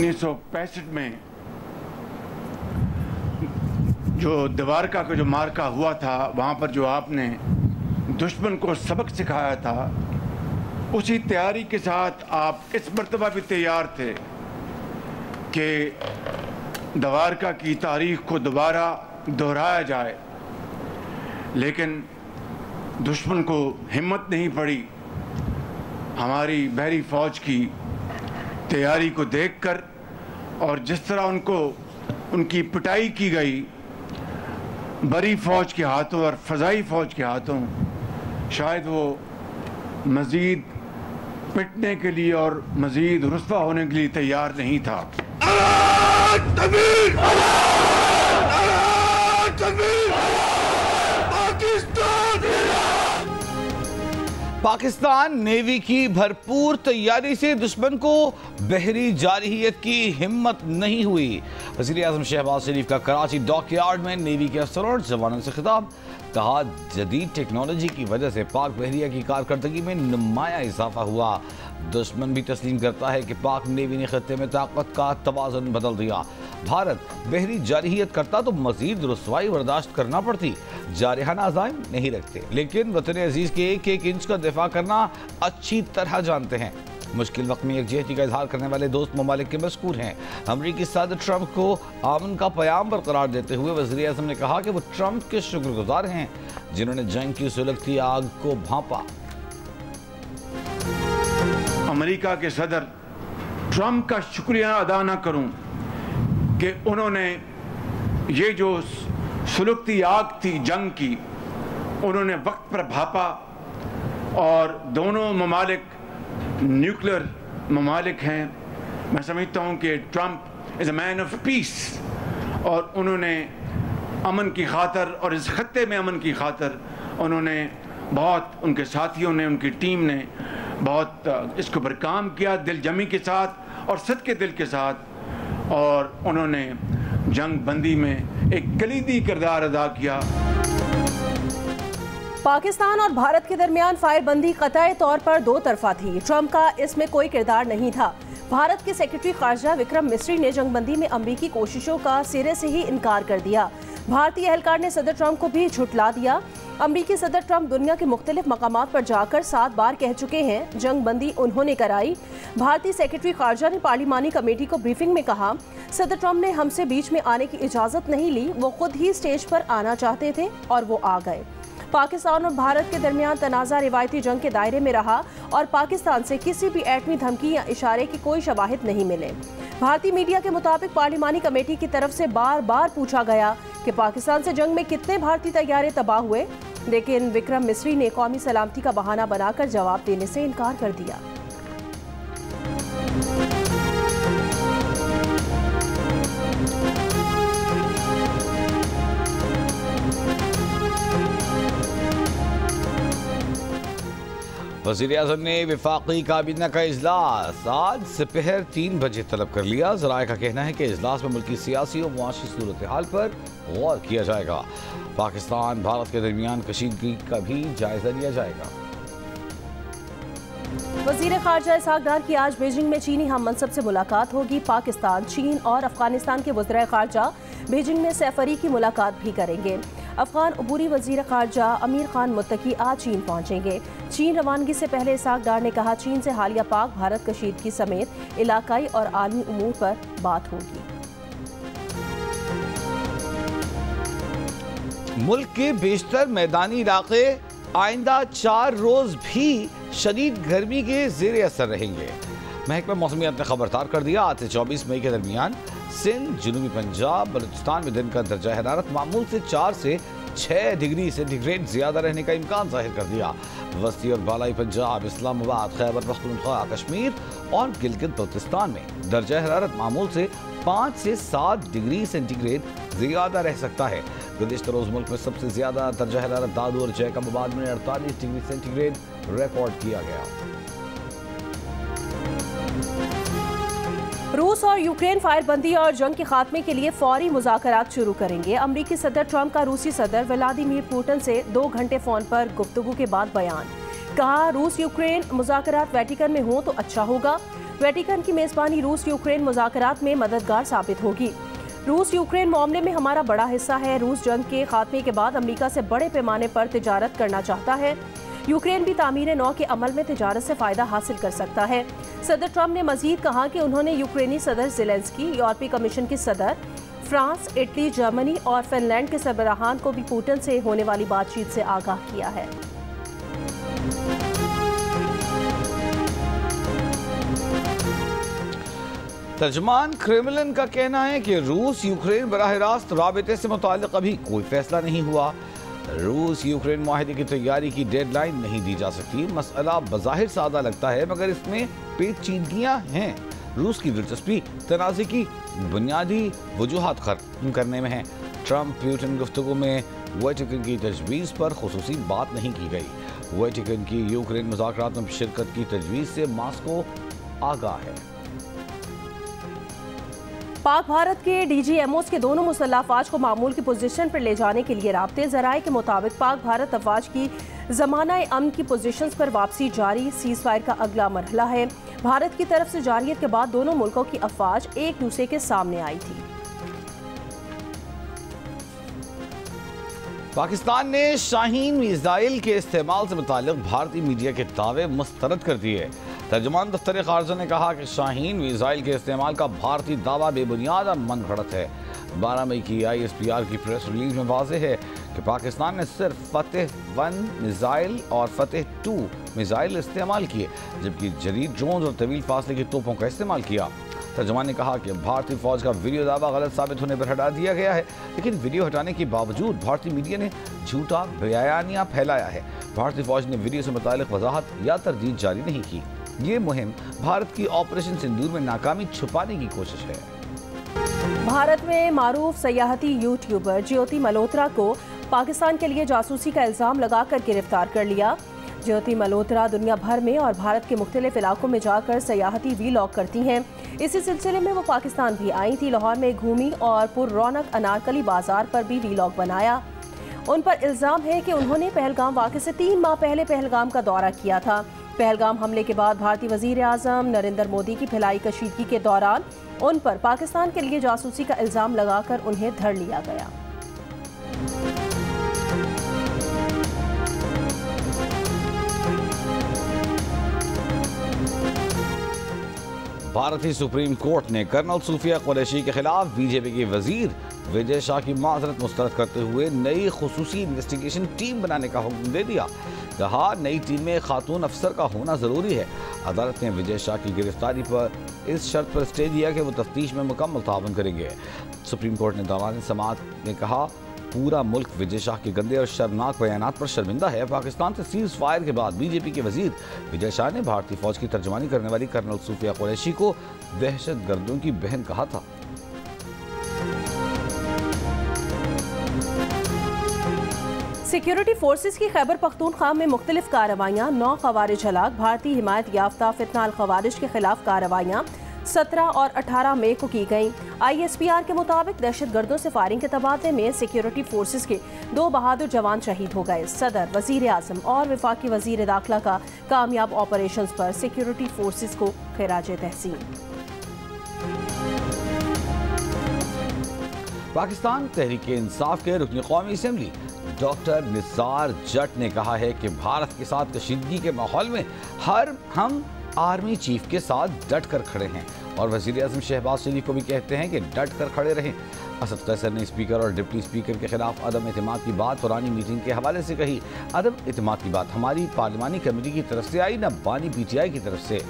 1965 में जो द्वारका का जो मार्का हुआ था, वहाँ पर जो आपने दुश्मन को सबक सिखाया था, उसी तैयारी के साथ आप इस मर्तबा भी तैयार थे कि द्वारका की तारीख को दोबारा दोहराया जाए, लेकिन दुश्मन को हिम्मत नहीं पड़ी हमारी बहरी फ़ौज की तैयारी को देखकर, और जिस तरह उनकी पिटाई की गई बरी फ़ौज के हाथों और फ़ज़ाई फ़ौज के हाथों, शायद वो मज़ीद पिटने के लिए और मज़ीद रुस्वा होने के लिए तैयार नहीं था। पाकिस्तान नेवी की भरपूर तैयारी से दुश्मन को बहरी जारहियत की हिम्मत नहीं हुई। वज़ीर-ए-आज़म शहबाज शरीफ का कराची डॉकयार्ड में नेवी के अफसरों और जवानों से खिताब। कहा, जदीद टेक्नोलॉजी की वजह से पाक बहरिया की कारकर्दगी में नुमाया इजाफा हुआ। दुश्मन भी तस्लीम करता है कि पाक नेवी ने खत्ते में ताकत का तवाज़ुन बदल दिया। भारत बहरी जारहियत करता तो मजीद रुसवाई बर्दाश्त करना पड़ती। जारहाना अज़ाइम नहीं रखते, लेकिन वतन अजीज़ के एक एक इंच का दिफा करना अच्छी तरह जानते हैं। मुश्किल वक्त में यकजहती का इजहार करने वाले दोस्त ममालिक के मशकूर हैं। अमरीकी सदर ट्रंप को आमन का प्याम बरकरार देते हुए वज़ीर-ए-आज़म ने कहा कि वो ट्रंप के शुक्रगुजार हैं जिन्होंने जंग की सुलगती आग को भांपा। अमेरिका के सदर ट्रंप का शुक्रिया अदा न करूं कि उन्होंने ये जो सुलगती आग थी जंग की, उन्होंने वक्त पर भापा, और दोनों ममालिक न्यूक्लियर ममालिक हैं। मैं समझता हूँ कि Trump is a man of peace, और उन्होंने अमन की खातर और इस खत्ते में अमन की खातर उन्होंने बहुत, उनके साथियों ने, उनकी टीम ने बहुत इसके ऊपर काम किया दिल जमी के साथ और सदके दिल के साथ, और उन्होंने जंग बंदी में एक कलीदी किरदार अदा किया। पाकिस्तान और भारत के दरमियान फायरबंदी कतई तौर पर दो तरफा थी। ट्रंप का इसमें कोई किरदार नहीं था। भारत के सेक्रेटरी खारजा विक्रम मिस्री ने जंगबंदी में अमरीकी कोशिशों का सिरे से ही इनकार कर दिया। भारतीय एहलकार ने सदर ट्रंप को भी झुठला दिया। अमरीकी सदर ट्रंप दुनिया के मुख्तलिफ मकामात पर जाकर 7 बार कह चुके हैं जंगबंदी उन्होंने कराई। भारतीय सेक्रेटरी खारजा ने पार्लिमानी कमेटी को ब्रीफिंग में कहा, सदर ट्रंप ने हमसे बीच में आने की इजाज़त नहीं ली, वो खुद ही स्टेज पर आना चाहते थे और वो आ गए। पाकिस्तान और भारत के दरमियान तनाज़ा रिवायती जंग के दायरे में रहा और पाकिस्तान से किसी भी एटमी धमकी या इशारे की कोई शवाहिद नहीं मिले। भारतीय मीडिया के मुताबिक पार्लिमानी कमेटी की तरफ से बार बार पूछा गया कि पाकिस्तान से जंग में कितने भारतीय तैयारे तबाह हुए, लेकिन विक्रम मिस्री ने कौमी सलामती का बहाना बनाकर जवाब देने से इनकार कर दिया। वज़ीर-ए-आज़म ने वफाकी काबीना का इजलास आज दोपहर 3 बजे तलब कर लिया। ज़राए का कहना है कि इजलास में मुल्की सियासी और मुआशी सूरत हाल पर गौर किया जाएगा। पाकिस्तान भारत के दरमियान कशीदगी का भी जायजा लिया जाएगा। वज़ीर ख़ारजा इसहाक़ डार की आज बीजिंग में चीनी हम मनसब से मुलाकात होगी। पाकिस्तान, चीन और अफगानिस्तान के वज़ीर ख़ारजा बीजिंग में सैफरी की मुलाकात भी करेंगे। अफगान अबूरी वज़ीर ख़ारजा अमीर खान मुत्तकी आज चीन पहुँचेंगे। चीन रवानगी से पहले इसहाक़ डार ने कहा, चीन से हालिया पाक भारत कशीदगी समेत इलाकाई और आलमी उमूर पर बात होगी। मुल्क के बेशतर मैदानी इलाके आइंदा 4 रोज भी शदीद गर्मी के ज़ेर असर रहेंगे। महकमा मौसमियात ने खबरदार कर दिया, आज से 24 मई के दरमियान सिंध, जनूबी पंजाब, बलूचिस्तान में दिन का दर्जा हरारत मामूल से 4 से 6 डिग्री सेंटीग्रेड ज्यादा रहने का इम्कान जाहिर कर दिया। वस्ती और बालाई पंजाब, इस्लामाबाद, खैबर पख्तूनख्वा, कश्मीर और गिलगित बल्तिस्तान में दर्जा हरारत मामूल से 5 से 7 डिग्री सेंटीग्रेड ज्यादा रह सकता है। गुज़िश्ता रोज मुल्क में सबसे ज्यादा दर्जा हरारत दादू और जैकबाबाद में 48 डिग्री सेंटीग्रेड रिकॉर्ड किया गया। रूस और यूक्रेन फायरबंदी और जंग के खात्मे के लिए फौरी मुज़ाकरात शुरू करेंगे। अमरीकी सदर ट्रंप का रूसी सदर व्लादिमीर पुतिन से 2 घंटे फ़ोन पर गुफ्तगू के बाद बयान। कहा रूस यूक्रेन मुज़ाकरात वेटिकन में हो तो अच्छा होगा। वेटिकन की मेजबानी रूस यूक्रेन मुज़ाकरात में मददगार साबित होगी। रूस यूक्रेन मामले में हमारा बड़ा हिस्सा है। रूस जंग के खात्मे के बाद अमेरिका से बड़े पैमाने पर तिजारत करना चाहता है। यूक्रेन भी तामीर नौ के अमल में तिजारत से फ़ायदा हासिल कर सकता है। सदर ट्रंप ने मजीद कहा कि उन्होंने यूक्रेनी सदर ज़ेलेंस्की, यूरोपीय कमीशन की सदर, फ्रांस, इटली, जर्मनी और फिनलैंड के सरबराहान को भी पुतिन से होने वाली बातचीत से आगाह किया है। तर्जमान क्रेमलिन का कहना है कि रूस यूक्रेन बराह रास्त राबते से मुताल्लिक अभी कोई फैसला नहीं हुआ। रूस यूक्रेन मुआहदे की तैयारी की डेडलाइन नहीं दी जा सकती। मसला बज़ाहिर सादा लगता है मगर इसमें पेचीदगियां हैं। रूस की दिलचस्पी तनाज़े की बुनियादी वजूहात खत्म करने में है। ट्रंप पुतिन गुफ्तगू में वेटिकन की तजवीज़ पर खुसूसी बात नहीं की गई। वेटिकन की यूक्रेन मुज़ाकरात में शिरकत की तजवीज़ से मास्को आगाह है। पाक भारत के DGMOs के दोनों मुसल्लह अफवाज को मामूल की पोजीशन पर ले जाने के लिए राब्ते ज़राए के मुताबिक पाक भारत अफवाज की ज़माना अमन की पोजीशंस पर वापसी जारी। सीज़ फायर का अगला मरहला है। भारत की तरफ से जारियत के बाद दोनों मुल्कों की अफवाज एक दूसरे के सामने आई थी। पाकिस्तान ने शाहीन मिसाइल के इस्तेमाल से मुताल्लिक भारतीय मीडिया के दावे मुस्तरद कर दिए। तर्जुमान दफ्तर खारजा ने कहा कि शाहीन मिसाइल के इस्तेमाल का भारतीय दावा बेबुनियाद और मन गढ़ंत है। 12 मई की ISPR की प्रेस रिलीज में वाज़ेह है कि पाकिस्तान ने सिर्फ फतेह-1 मिसाइल और फतेह-2 मिसाइल इस्तेमाल किए, जबकि जदीद ड्रोन और तवील फासले की तोपों का इस्तेमाल किया। तर्जुमान ने कहा कि भारतीय फौज का वीडियो दावा गलत साबित होने पर हटा दिया गया है, लेकिन वीडियो हटाने के बावजूद भारतीय मीडिया ने झूठा बयानिया फैलाया है। भारतीय फौज ने वीडियो से मुताल्लिक वजाहत या तरदीद जारी नहीं की। ये मुहिम भारत की ऑपरेशन सिंदूर में नाकामी छुपाने की कोशिश है। भारत में मारूफ सयाहती यूट्यूबर ज्योति मल्होत्रा को पाकिस्तान के लिए जासूसी का इल्ज़ाम लगाकर गिरफ्तार कर लिया। ज्योति मल्होत्रा दुनिया भर में और भारत के मुख्तलिफ इलाकों में जाकर सयाहती वीलॉग करती हैं। इसी सिलसिले में वो पाकिस्तान भी आई थी। लाहौर में घूमी और पुररौनक अनारकली बाजार पर भी वीलॉग बनाया। उन पर इल्ज़ाम है कि उन्होंने पहलगाम वाक़े से 3 माह पहले पहलगाम का दौरा किया था। पहलगाम हमले के बाद भारतीय वज़ीर आज़म नरेंद्र मोदी की फैलाई कशीदगी के दौरान उन पर पाकिस्तान के लिए जासूसी का इल्ज़ाम लगाकर उन्हें धर लिया गया। भारतीय सुप्रीम कोर्ट ने कर्नल सूफिया कुरैशी के खिलाफ बीजेपी के वजीर विजय शाह की माजरत मुस्तरद करते हुए नई खुसूसी इन्वेस्टिगेशन टीम बनाने का हुक्म दे दिया। कहा नई टीम में खातून अफसर का होना जरूरी है। अदालत ने विजय शाह की गिरफ्तारी पर इस शर्त पर स्टे दिया कि वो तफ्तीश में मुकम्मल ताउन करेंगे। सुप्रीम कोर्ट ने दौरान समाअत ने कहा पूरा मुल्क विजय शाह के गंदे और शर्मनाक बयानात पर शर्मिंदा है। पाकिस्तान से सीज फायर के बाद बीजेपी के वजीर विजय शाह ने भारतीय फौज की तर्जमानी करने वाली कर्नल सूफिया कुरैशी को दहशत गर्दों की बहन कहा था। सिक्योरिटी फोर्सेस की खैबर पख्तूनख्वा में मुख्तलिफ कार्रवाइयाँ, 9 खवारिज हलाक। भारतीय हिमायत याफ्ता फितना अल खवारिज के खिलाफ कार्रवाइयाँ 17 और 18 मई को की गई। ISPR के मुताबिक दहशत गर्दों से फायरिंग के तबादले में सिक्योरिटी फोर्सेस के 2 बहादुर जवान शहीद हो गए। सदर, वजीर आजम और वफाकी वजीर दाखिला का कामयाब ऑपरेशंस पर सिक्योरिटी फोर्सेस को खिराज तहसीन। पाकिस्तान तहरीक इंसाफ के रुकन कौमी असम्बली डॉक्टर निसार जट ने कहा है कि भारत के साथ कशीदगी के माहौल में हम आर्मी चीफ के साथ डट कर खड़े हैं और वज़ीर आज़म शहबाज शरीफ को भी कहते हैं कि डट कर खड़े रहें। असद कैसर ने स्पीकर और डिप्टी स्पीकर के खिलाफ अदम एतमाद की बात पुरानी मीटिंग के हवाले से कही। अदम एतमाद की बात हमारी पार्लिमानी कमेटी की तरफ से आई, न बानी PTI की तरफ से।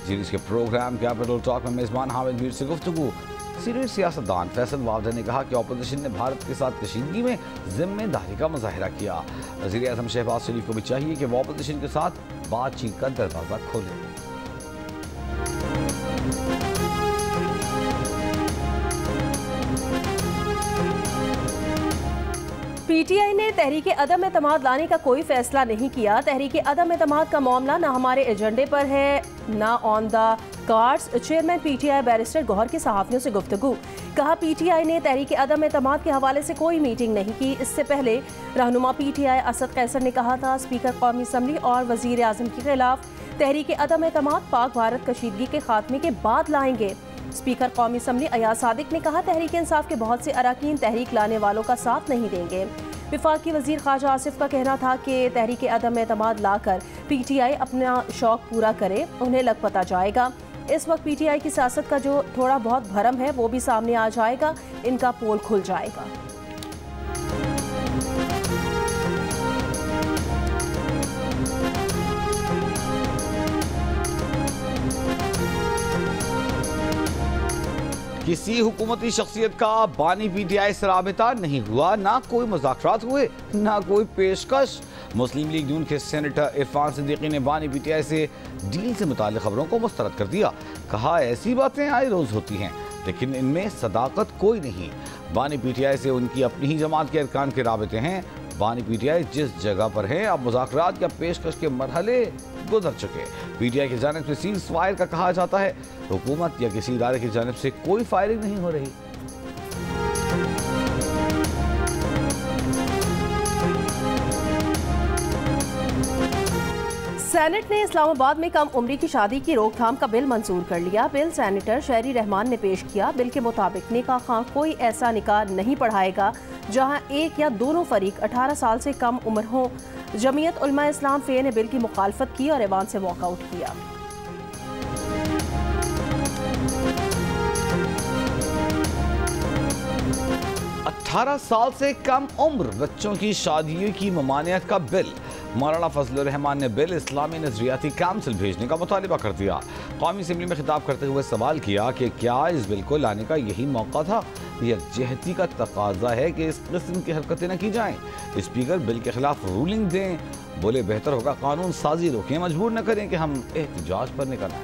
जीरीज के प्रोग्राम कैपिटल टॉक में मेज़बान हामिद मीर से गुफ्तगू। सीनियर सियासतदान फैसल वावदा ने कहा कि अपोजिशन ने भारत के साथ कशीदगी में जिम्मेदारी का मुजाहिरा किया। वज़ीर आज़म शहबाज शरीफ को भी चाहिए कि वो अपोजिशन के साथ बातचीत का दरवाज़ा खोलें। PTI ने तहरीके अदम एतमाद लाने का कोई फैसला नहीं किया। तहरीके अदम एतमाद का मामला न हमारे एजेंडे पर है, न on the cards chairman PTI barrister Gohar की सहाफियों से गुफ्तगू। कहा पीटीआई ने तहरीक अदम एतमाद के हवाले से कोई मीटिंग नहीं की। इससे पहले रहनुमा पीटीआई असद कैसर ने कहा था स्पीकर कौमी असम्बली और वजीर आजम के खिलाफ तहरीक अदम एतमाद पाक भारत कशीदगी के खात्मे के बाद लाएंगे। स्पीकर कौमी असम्बली अयाज सादिक ने कहा तहरीक इंसाफ के बहुत से अरकान तहरीक लाने वालों का साथ नहीं देंगे। विफाकी वजीर ख्वाजा आसिफ का कहना था कि तहरीक अदम एतमाद लाकर पीटीआई अपना शौक पूरा करे, उन्हें लग पता जाएगा। इस वक्त पीटीआई की सियासत का जो थोड़ा बहुत भरम है वो भी सामने आ जाएगा, इनका पोल खुल जाएगा। किसी हुकूमती शख्सियत का बानी पीटीआई से राबिता नहीं हुआ, ना कोई मुज़ाकरात हुए, ना कोई पेशकश। मुस्लिम लीग नून के सेनेटर इरफान सिद्दीकी ने बानी पीटीआई से डील से मुताल्लिक़ खबरों को मुस्तरद कर दिया। कहा ऐसी बातें आए रोज़ होती हैं लेकिन इनमें सदाकत कोई नहीं। बानी पीटीआई से उनकी अपनी ही जमात के अरकान के राबिते हैं। बानी पीटीआई जिस जगह पर है अब मुज़ाकरात या पेशकश के मरहले गुजर चुके। पीटीआई की जानिब से सीज़ फायर का कहा जाता है, हुकूमत या किसी इदारे की जानिब से कोई फायरिंग नहीं हो रही। सेनेट ने इस्लामाबाद में कम उम्री की शादी की रोकथाम का बिल मंजूर कर लिया। बिल सेनेटर शहरी रहमान ने पेश किया। बिल के मुताबिक निकाह खां कोई ऐसा निकाह नहीं पढ़ाएगा जहां एक या दोनों फरीक 18 साल से कम उम्र हो। जमीयत उलमा इस्लाम फे ने बिल की मुखालफत की और ऐवान से वॉकआउट किया। अठारह साल से कम उम्र बच्चों की शादियों की ममानियत का बिल। मौलाना फजलुर रहमान ने बिल इस्लामी नजरियाती काउंसिल भेजने का मुतालिबा कर दिया। कौमी असम्बली में खिताब करते हुए सवाल किया कि क्या इस बिल को लाने का यही मौका था। यकजहती का तकाजा है कि इस किस्म की हरकतें न की जाएं। स्पीकर बिल के खिलाफ रूलिंग दें। बोले बेहतर होगा कानून साजी रोकें, मजबूर न करें कि हम एहतजाज पर निकल आए।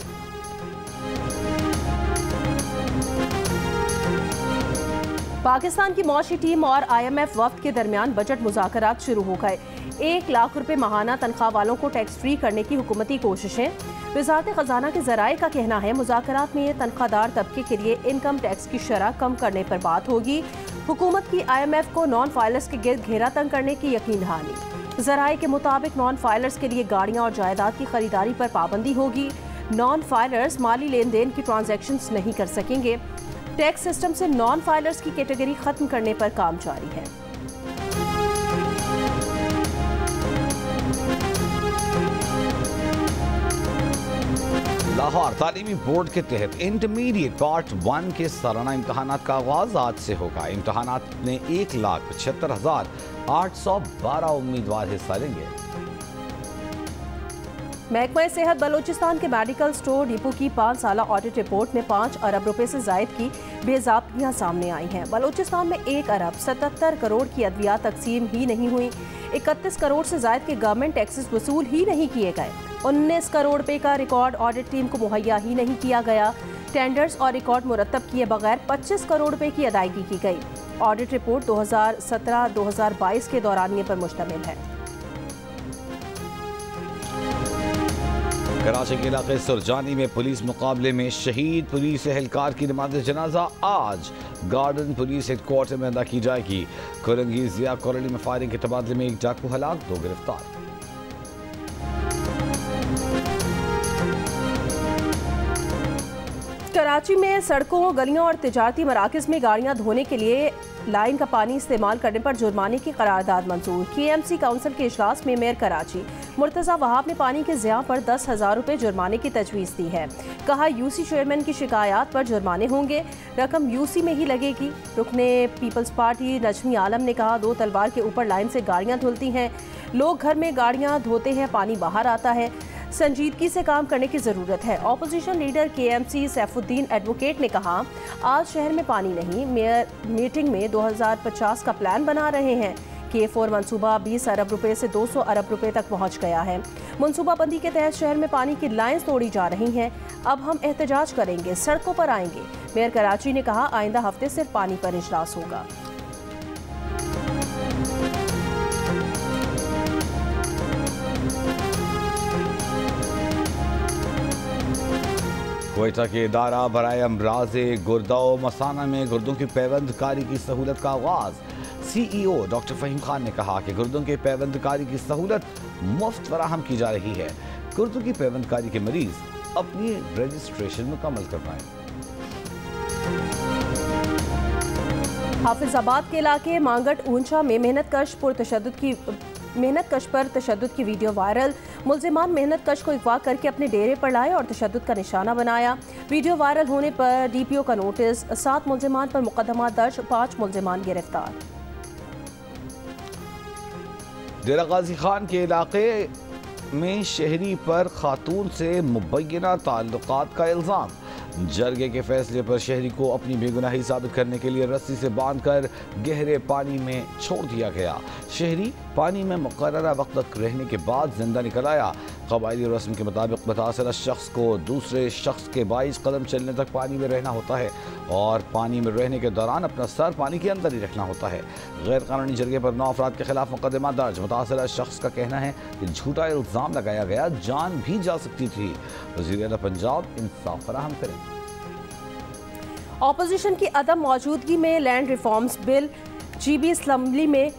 पाकिस्तान की मौशी टीम और IMF वफ्द के दरमियान बजट मुज़ाकरात शुरू हो गए। 1 लाख रुपए माहाना तनख्वाह वालों को टैक्स फ्री करने की हुकूमती कोशिशें। वज़ारत ख़जाना के ज़राए का कहना है मुज़ाकरात में तनख्वाहदार तबके के लिए इनकम टैक्स की शरह कम करने पर बात होगी। हुकूमत की IMF को नॉन फाइलर्स के गिर्द घेरा तंग करने की यकीन दहानी। ज़राए के मुताबिक नॉन फाइलर्स के लिए गाड़ियाँ और जायदाद की खरीदारी पर पाबंदी होगी। नॉन फाइलर्स माली लेन देन की ट्रांजैक्शंस नहीं कर सकेंगे। टैक्स सिस्टम से नॉन फाइलर्स की कैटेगरी खत्म करने पर काम जारी है। लाहौर तालीमी बोर्ड के तहत इंटरमीडिएट पार्ट 1 के सालाना इम्तहानात का आगाज आज से होगा। इम्तहानात में 1,75,812 उम्मीदवार हिस्सा लेंगे। महकमा सेहत बलोचिस्तान के मेडिकल स्टोर डिपो की 5 साला ऑडिट रिपोर्ट में 5 अरब रुपए से जायद की बेज़ाब्तियां सामने आई हैं। बलोचिस्तान में 1 अरब 77 करोड़ की अद्वियात तकसीम ही नहीं हुई। 31 करोड़ से जायद के गवर्नमेंट टैक्सेस वसूल ही नहीं किए गए। 19 करोड़ रुपए का रिकॉर्ड ऑडिट टीम को मुहैया ही नहीं किया गया। टेंडर्स और रिकॉर्ड मुरतब किए बगैर 25 करोड़ रुपए की अदायगी की गई। ऑडिट रिपोर्ट 2017-2022 के दौरानिये पर मुश्तमिल है। कराची के इलाके सुरजानी में पुलिस मुकाबले में शहीद पुलिस एहलकार की नमाज जनाजा आज गार्डन पुलिस हेडक्वार्टर में अदा की जाएगी। कोरंगी जिया कॉलोनी में फायरिंग के तबादले में 1 डाकू हलाक, 2 गिरफ्तार। कराची में सड़कों, गलियों और तिजारती मराकज़ में गाड़ियां धोने के लिए लाइन का पानी इस्तेमाल करने पर जुर्माने की करारदाद मंजूर। KMC काउंसिल के इजलास में मेयर कराची मुर्तज़ा वहाब ने पानी के ज़िया पर 10,000 रुपये जुर्माने की तजवीज़ दी है। कहा UC चेयरमैन की शिकायत पर जुर्माने होंगे, रकम UC में ही लगेगी। रुकने पीपल्स पार्टी नजमी आलम ने कहा 2 तलवार के ऊपर लाइन से गाड़ियाँ धुलती हैं, लोग घर में गाड़ियाँ धोते हैं, पानी बाहर आता है। संजीदगी से काम करने की ज़रूरत है। Opposition leader KMC Saifuddin advocate ने कहा आज शहर में पानी नहीं, मेयर मीटिंग में 2050 का प्लान बना रहे हैं। K4 मंसूबा 20 अरब रुपए से 200 अरब रुपए तक पहुंच गया है। मनसूबाबंदी के तहत शहर में पानी की लाइन्स तोड़ी जा रही हैं। अब हम एहतजाज करेंगे, सड़कों पर आएंगे। मेयर कराची ने कहा आइंदा हफ्ते सिर्फ पानी पर इजलास होगा। कोयटा के इदारा बराए अमराज गुर्दा मसाना में गुर्दों की पैबंदकारी की सहूलत का आगाज। CEO डॉक्टर फहीम खान ने कहा कि गुर्दों के पैबंदकारी की सहूलत मुफ्त फराहम की जा रही है। गुर्दों की पैबंदकारी के मरीज अपनी रजिस्ट्रेशन मुकम्मल करवाएं। हाफिजाबाद के इलाके मांगट ऊंचा में मेहनत कश पर तशद्दुद की वीडियो वायरल। मुल्जिमान मेहनत कश को अगवा करके अपने डेरे पर लाए और तशद्दुद का निशाना बनाया। वीडियो वायरल होने पर DPO का नोटिस, 7 मुल्जिमान पर मुकदमा दर्ज, 5 मुल्जिमान गिरफ्तार। डेरा गाजी खान के इलाके में शहरी पर खातून से मुबैना ताल्लुकात का इल्ज़ाम। जरगे के फैसले पर शहरी को अपनी बेगुनाही साबित करने के लिए रस्सी से बांधकर गहरे पानी में छोड़ दिया गया। शहरी पानी में मुकर्ररा वक्त तक रहने के बाद जिंदा निकल आया। कबायली रस्म के मुताबिक मुतासरा शख्स को दूसरे शख्स के 22 कदम चलने तक पानी में रहना होता है और पानी में रहने के दौरान अपना सर पानी के अंदर ही रखना होता है। गैर कानूनी जरगे पर 9 अफराद के खिलाफ मुकदमा दर्ज। मुतासरा शख्स का कहना है कि झूठा इल्ज़ाम लगाया गया, जान भी जा सकती थी। वज़ीर आला पंजाब इंसाफ फराहम करें। ऑपोजिशन की अदम मौजूदगी में land reforms bill GB assembly में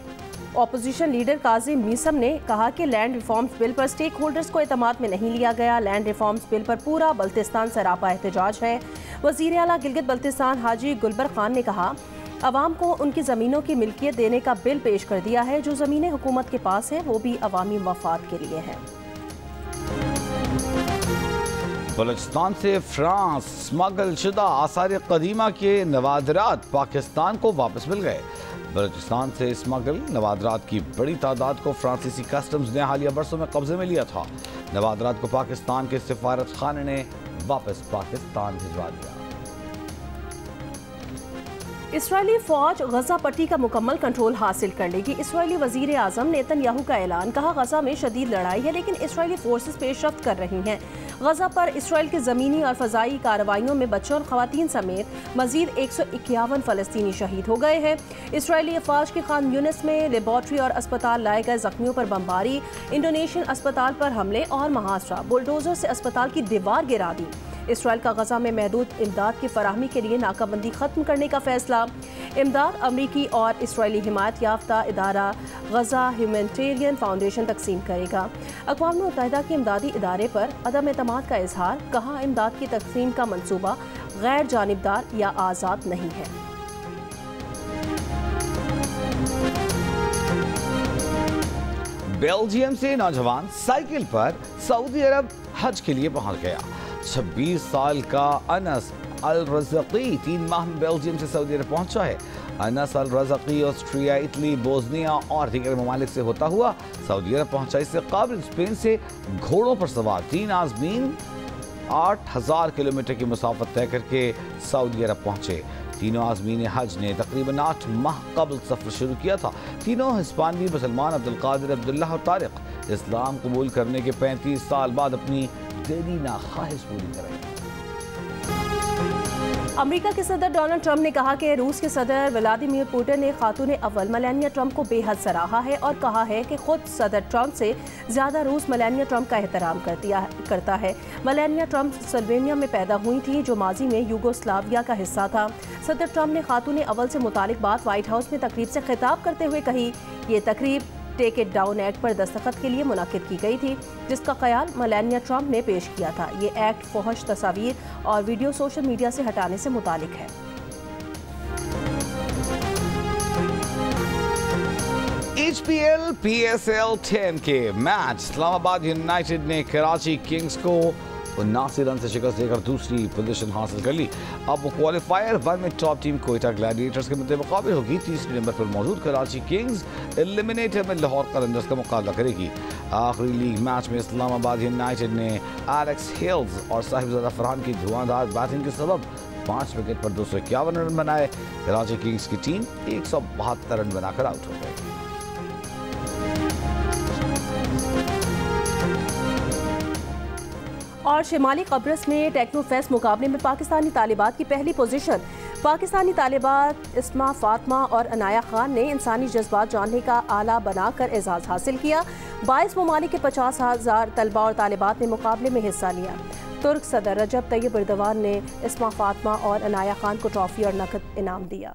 ऑपोजिशन लीडर काजिम मीसम ने कहा कि लैंड रिफॉर्म्स बिल पर स्टेक होल्डर्स को एतमाद में नहीं लिया गया। लैंड रिफॉर्म्स बिल पर पूरा बल्तिस्तान सरापा एहतजाज है। वज़ीर आला गिलगित बल्तिस्तान हाजी गुलबर खान ने कहा, अवाम को उनकी ज़मीनों की मिल्कियत देने का बिल पेश कर दिया है। जो ज़मीनें हुकूमत के पास हैं वो भी अवामी मफाद के लिए हैं। बलूचिस्तान से फ्रांस स्मगल शुदा आसार कदीमा के नवादरात पाकिस्तान को वापस मिल गए। बलूचिस्तान से स्मगल नवादरात की बड़ी तादाद को फ्रांसीसी कस्टम्स ने हालिया बरसों में कब्जे में लिया था। नवादरात को पाकिस्तान के सिफारत खाने ने वापस पाकिस्तान भिजवा दिया। इसराइली फौज गजा पट्टी का मुकम्मल कंट्रोल हासिल कर लेगी। इसराइली वजीर आजम नेतन्याहू का ऐलान। कहा, गजा में शदीद लड़ाई है लेकिन इसराइली फोर्सेस पेशरफ्त कर रही हैं। गजा पर इसराइल की ज़मीनी और फ़ज़ाई कार्रवाइयों में बच्चों और ख़वातीन समेत मज़ीद 151 फ़लस्तीनी शहीद हो गए हैं। इसराइली अफवाज के खान यूनिस में लेबॉर्ट्री और अस्पताल लाए गए ज़ख्मियों पर बमबारी। इंडोनेशियन अस्पताल पर हमले और महासरा बुलडोज़र से अस्पताल की दीवार गिरा दी। इसराइल का गजा में महदूद इमदाद की फराहमी के लिए नाकाबंदी ख़त्म करने का फैसला। इमदाद अमरीकी और इसराइली हिमायत याफ्ता इदारा गजा ह्यूमैनिटेरियन फाउंडेशन तकसीम करेगा। अक़वाम मुत्तहिदा के इमदादी इदारे पर अदम एतमाद का इजहार। कहा, इमदाद की तकसीम का मंसूबा गैर जानिबदार या आज़ाद नहीं है। बेल्जियम से नौजवान साइकिल पर सऊदी अरब हज के लिए पहुंच गया। 26 साल का अनस अल रज़क़ी 3 माह में बेल्जियम से सऊदी अरब पहुंचा है। अनस अल रज़क़ी ऑस्ट्रिया, इटली, बोस्निया और दीगर ममालिक से होता हुआ सऊदी अरब पहुंचा। इससे कबल स्पेन से घोड़ों पर सवार 3 आज़मीन 8000 किलोमीटर की मुसाफत तय करके सऊदी अरब पहुंचे। तीनों आज़मीन हज ने तकरीबन 8 माह कबल सफ़र शुरू किया था। तीनों हिस्पानवी मुसलमान अब्दुल कादिर, अब्दुल्लाह और तारिक इस्लाम कबूल करने के 35 साल बाद अपनी देरीना ख्वाहिश पूरी करेंगे। अमेरिका के सदर डोनाल्ड ट्रंप ने कहा कि रूस के सदर व्लादिमीर पुतिन ने खातून अव्वल मेलानिया ट्रंप को बेहद सराहा है और कहा है कि खुद सदर ट्रंप से ज़्यादा रूस मेलानिया ट्रंप का एहतराम करता है। मेलानिया ट्रंप स्लोवेनिया में पैदा हुई थी जो माजी में यूगोस्लाविया का हिस्सा था। सदर ट्रंप ने खातून अव्वल से मुतालिक बात व्हाइट हाउस में तकरीब से खिताब करते हुए कही। ये तकरीब टेक इट डाउन एक्ट पर दस्तखत के लिए मुनाकिद की गई थी जिसका ख्याल मेलानिया ट्रंप ने पेश किया था। ये एक्ट फहश तस्वीर और वीडियो सोशल मीडिया से हटाने से मुतालिक है। HPL PSL 10 के मैच इस्लामाबाद यूनाइटेड ने कराची किंग्स को 79 रन से शिकस्त देकर दूसरी पोजीशन हासिल कर ली। अब वो क्वालिफायर 1 में टॉप टीम कोयटा ग्लैडिएटर्स के मुद्दे मुकाबले होगी। तीसरे नंबर पर मौजूद कराची किंग्स एलिमिनेटर में लाहौर कलंदर्स का मुकाबला करेगी। आखिरी लीग मैच में इस्लामाबाद यूनाइटेड ने एलेक्स हिल्स और साहिबजादा फरहान की धुआंधार बैटिंग के सबब 5 विकेट पर 251 रन बनाए। कराची किंग्स की टीम 172 रन बनाकर आउट हो गई। और शिमाली कब्रस में टेक्नोफेस्ट मुकाबले में पाकिस्तानी तालिबात की पहली पोजीशन। पाकिस्तानी तालिबात इस्मा फातमा और अनाया खान ने इंसानी जज्बात जानने का आला बनाकर एजाज़ हासिल किया। 22 ममालिक के 50,000 तलबा और तालिबात ने मुकाबले में हिस्सा लिया। तुर्क सदर रजब तैयब एर्दोगान ने इस्मा फातिमा और अनाया खान को ट्रॉफी और नकद इनाम दिया।